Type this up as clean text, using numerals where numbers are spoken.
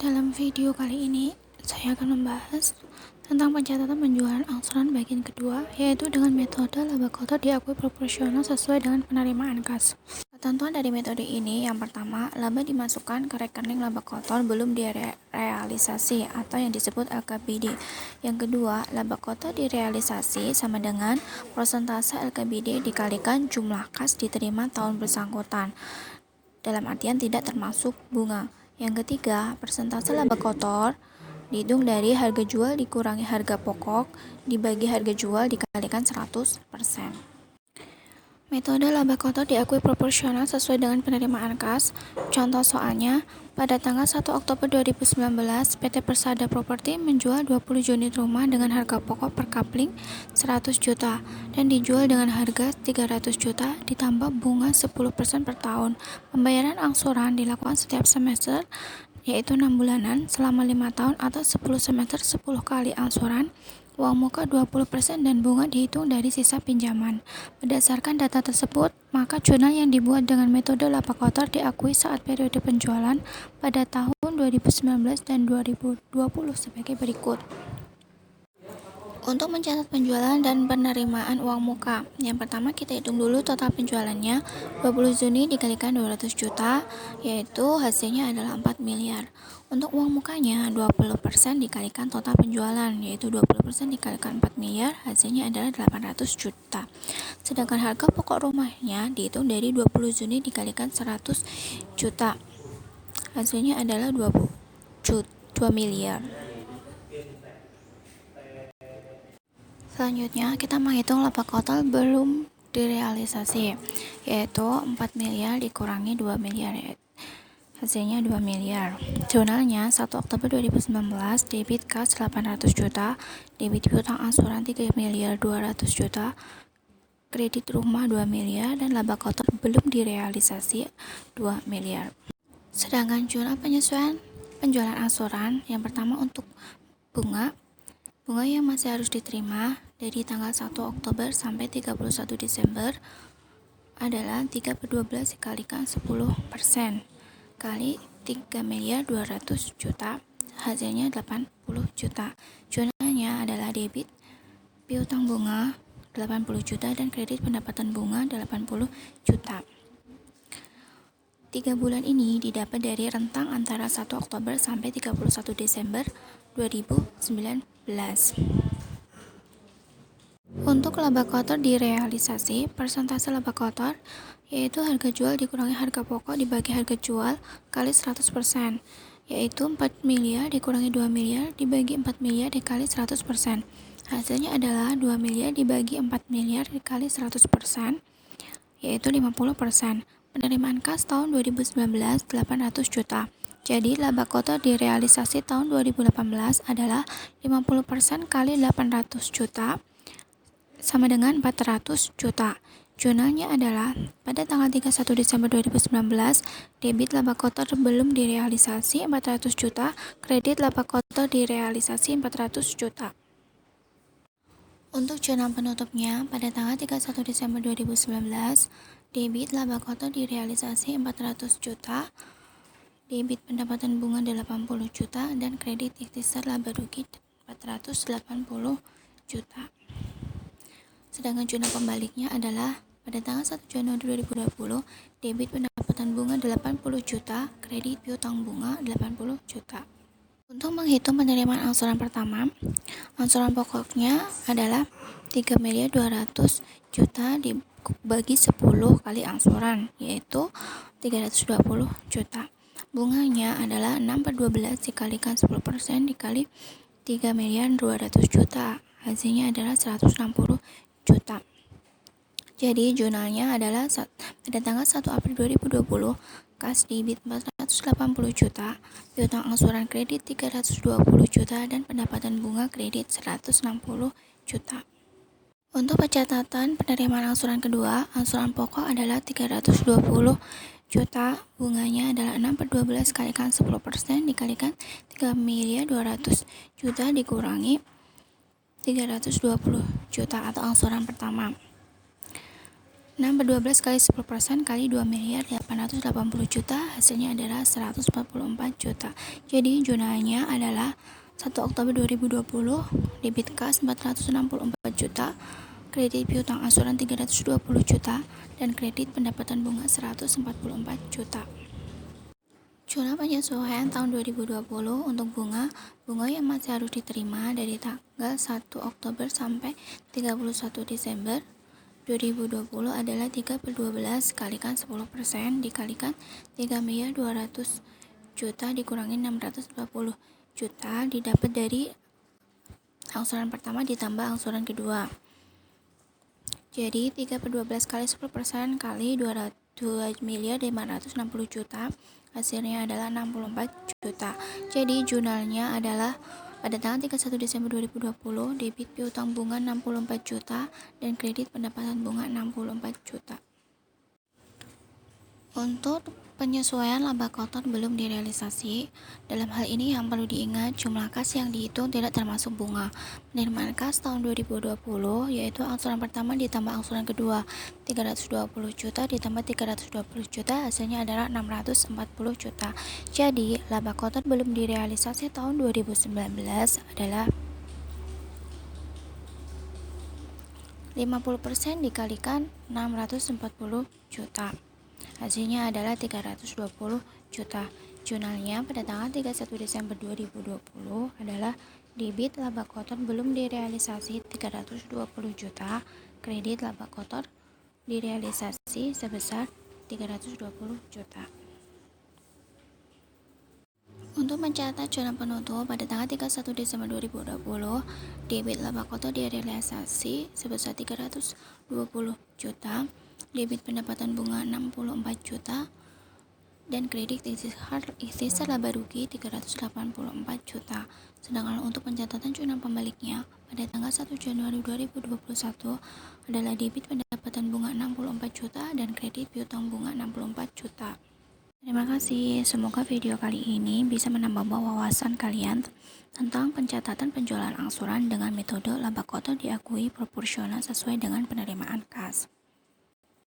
Dalam video kali ini, saya akan membahas tentang pencatatan penjualan angsuran bagian kedua, yaitu dengan metode laba kotor diakui proporsional sesuai dengan penerimaan kas. Ketentuan dari metode ini, yang pertama, laba dimasukkan ke rekening laba kotor belum direalisasi atau yang disebut LKBD. Yang kedua, laba kotor direalisasi sama dengan persentase LKBD dikalikan jumlah kas diterima tahun bersangkutan, dalam artian tidak termasuk bunga. Yang ketiga, persentase laba kotor dihitung dari harga jual dikurangi harga pokok dibagi harga jual dikalikan 100%. Metode laba kotor diakui proporsional sesuai dengan penerimaan kas. Contoh soalnya, pada tanggal 1 Oktober 2019, PT Persada Properti menjual 20 unit rumah dengan harga pokok per kapling 100 juta dan dijual dengan harga 300 juta ditambah bunga 10% per tahun. Pembayaran angsuran dilakukan setiap semester, yaitu 6 bulanan selama 5 tahun atau 10 semester 10 kali angsuran. Uang muka 20% dan bunga dihitung dari sisa pinjaman. Berdasarkan data tersebut, maka jurnal yang dibuat dengan metode laba kotor diakui saat periode penjualan pada tahun 2019 dan 2020 sebagai berikut. Untuk mencatat penjualan dan penerimaan uang muka, yang pertama kita hitung dulu total penjualannya. 20 unit dikalikan 200 juta, yaitu hasilnya adalah 4 miliar. Untuk uang mukanya, 20% dikalikan total penjualan, yaitu 20% dikalikan 4 miliar, hasilnya adalah 800 juta. Sedangkan harga pokok rumahnya dihitung dari 20 unit dikalikan 100 juta, hasilnya adalah 2 miliar. Selanjutnya, kita menghitung laba kotor belum direalisasi, yaitu 4 miliar dikurangi 2 miliar, hasilnya 2 miliar. Jurnalnya 1 Oktober 2019, debit kas 800 juta, debit piutang angsuran 3 miliar 200 juta, kredit rumah 2 miliar, dan laba kotor belum direalisasi 2 miliar. Sedangkan jurnal penyesuaian penjualan angsuran, yang pertama untuk bunga yang masih harus diterima dari tanggal 1 Oktober sampai 31 Desember adalah 3/12 dikalikan 10% kali 3 miliar 200 juta, hasilnya 80 juta. Jurnalnya adalah debit piutang bunga 80 juta dan kredit pendapatan bunga 80 juta. 3 bulan ini didapat dari rentang antara 1 Oktober sampai 31 Desember 2019. Untuk laba kotor direalisasi, persentase laba kotor yaitu harga jual dikurangi harga pokok dibagi harga jual kali 100%, yaitu 4 miliar dikurangi 2 miliar dibagi 4 miliar dikali 100%. Hasilnya adalah 2 miliar dibagi 4 miliar dikali 100%, yaitu 50%. Penerimaan kas tahun 2019 800 juta. Jadi laba kotor direalisasi tahun 2018 adalah 50% kali 800 juta sama dengan 400 juta. Jurnalnya adalah pada tanggal 31 Desember 2019, debit laba kotor belum direalisasi 400 juta, kredit laba kotor direalisasi 400 juta. Untuk jurnal penutupnya, pada tanggal 31 Desember 2019, debit laba kotor direalisasi 400 juta, debit pendapatan bunga 80 juta, dan kredit ikhtisar laba rugi 480 juta. Sedangkan jurnal pembaliknya adalah pada tanggal 1 Januari 2020, debit pendapatan bunga 80 juta, kredit piutang bunga 80 juta. Untuk menghitung penerimaan angsuran pertama, angsuran pokoknya adalah 3 miliar 200 juta dibagi 10 kali angsuran, yaitu 320 juta. Bunganya adalah 6/12 dikalikan 10% dikali 3 miliar 200 juta, hasilnya adalah 160 juta. Jadi jurnalnya adalah pada tanggal 1 April 2020, kas debit 480 juta, piutang angsuran kredit 320 juta, dan pendapatan bunga kredit 160 juta. Untuk pencatatan penerimaan angsuran kedua, angsuran pokok adalah 320 juta, bunganya adalah 6/12 kalikan 10% dikalikan 3 miliar 200 juta dikurangi 320 juta atau angsuran pertama. 6/12 kali 10% kali 2.880.000.000, hasilnya adalah 144 juta. Jadi jurnalnya adalah 1 Oktober 2020, debit kas 464 juta, kredit piutang asuran 320 juta, dan kredit pendapatan bunga 144 juta. Jurnal penyesuaian tahun 2020 untuk bunga yang masih harus diterima dari tanggal 1 Oktober sampai 31 Desember 2020 adalah 3/12 kalikan 10% dikalikan 3.200.000.000 dikurangi 640 juta didapat dari angsuran pertama ditambah angsuran kedua. Jadi 3/12 kali 10% kali 2.560.000.000, hasilnya adalah 64 juta. Jadi jurnalnya adalah pada tanggal 31 Desember 2020, debit piutang bunga 64 juta dan kredit pendapatan bunga 64 juta. Untuk penyesuaian laba kotor belum direalisasi. Dalam hal ini yang perlu diingat, jumlah kas yang dihitung tidak termasuk bunga. Penerimaan kas tahun 2020 yaitu angsuran pertama ditambah angsuran kedua 320 juta ditambah 320 juta, hasilnya adalah 640 juta. Jadi laba kotor belum direalisasi tahun 2019 adalah 50% dikalikan 640 juta. Hasilnya adalah 320 juta. Jurnalnya pada tanggal 31 Desember 2020 adalah debit laba kotor belum direalisasi 320 juta, kredit laba kotor direalisasi sebesar 320 juta. Untuk mencatat jurnal penutup pada tanggal 31 Desember 2020, debit laba kotor direalisasi sebesar 320 juta, debit pendapatan bunga 64 juta, dan kredit ikhtisar laba rugi 384 juta. Sedangkan untuk pencatatan jurnal pembaliknya pada tanggal 1 Januari 2021 adalah debit pendapatan bunga 64 juta dan kredit piutang bunga 64 juta. Terima kasih, semoga video kali ini bisa menambah wawasan kalian tentang pencatatan penjualan angsuran dengan metode laba kotor diakui proporsional sesuai dengan penerimaan kas.